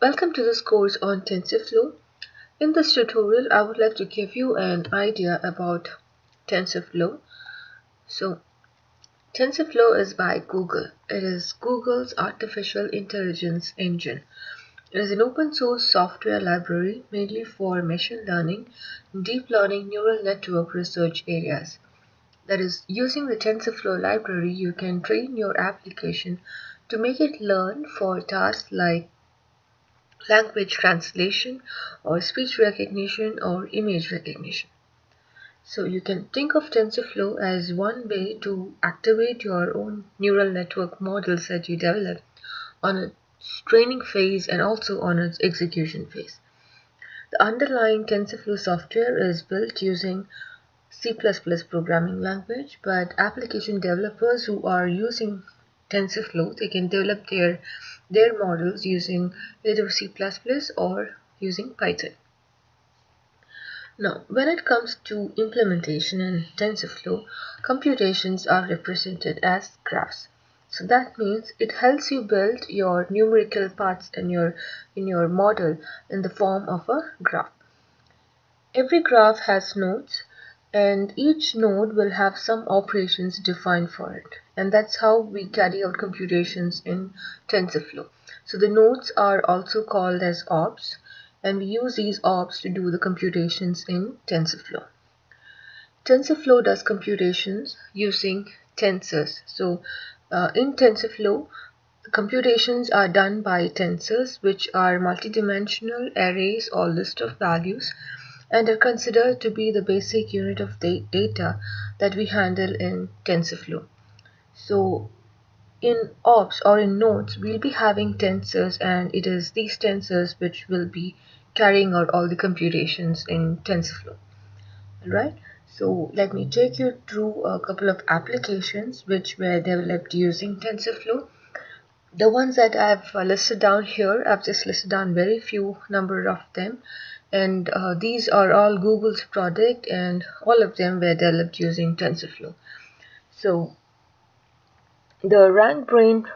Welcome to this course on TensorFlow. In this tutorial, I would like to give you an idea about TensorFlow. So, TensorFlow is by Google. It is Google's artificial intelligence engine. It is an open source software library mainly for machine learning, deep learning neural network research areas. That is, using the TensorFlow library, you can train your application to make it learn for tasks like language translation or speech recognition or image recognition. So you can think of TensorFlow as one way to activate your own neural network models that you develop on its training phase and also on its execution phase. The underlying TensorFlow software is built using C++ programming language, but application developers who are using TensorFlow, they can develop their models using either C++ or using Python. Now, when it comes to implementation in TensorFlow, computations are represented as graphs. So that means it helps you build your numerical parts in your model in the form of a graph. Every graph has nodes, and each node will have some operations defined for it. And that's how we carry out computations in TensorFlow. So the nodes are also called as ops, and we use these ops to do the computations in TensorFlow. TensorFlow does computations using tensors. So in TensorFlow, computations are done by tensors, which are multidimensional arrays or list of values, and are considered to be the basic unit of data that we handle in TensorFlow. So in ops or in nodes, we'll be having tensors, and it is these tensors which will be carrying out all the computations in TensorFlow. Alright, so let me take you through a couple of applications which were developed using TensorFlow. The ones that I've listed down here, I've just listed down very few number of them, and these are all Google's product, and all of them were developed using TensorFlow. So the RAnkBrain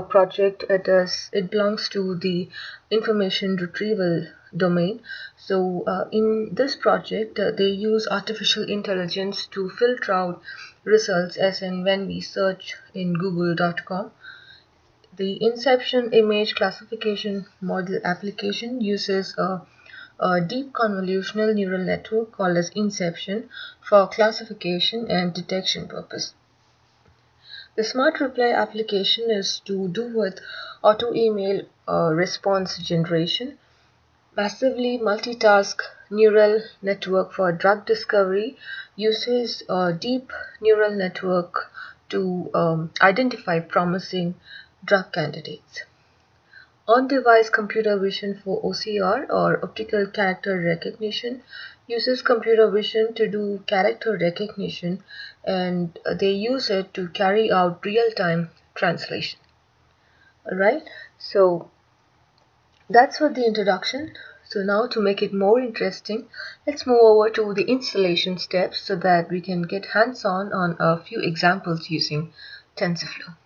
project, it belongs to the information retrieval domain. So in this project, they use artificial intelligence to filter out results as in when we search in google.com. The Inception image classification model application uses a deep convolutional neural network called as Inception for classification and detection purpose. The Smart Reply application is to do with auto email response generation. Massively multitask neural network for drug discovery uses a deep neural network to identify promising drug candidates. On-device computer vision for OCR or optical character recognition uses computer vision to do character recognition, and they use it to carry out real-time translation. Alright, so that's for the introduction. So now to make it more interesting, let's move over to the installation steps so that we can get hands-on on a few examples using TensorFlow.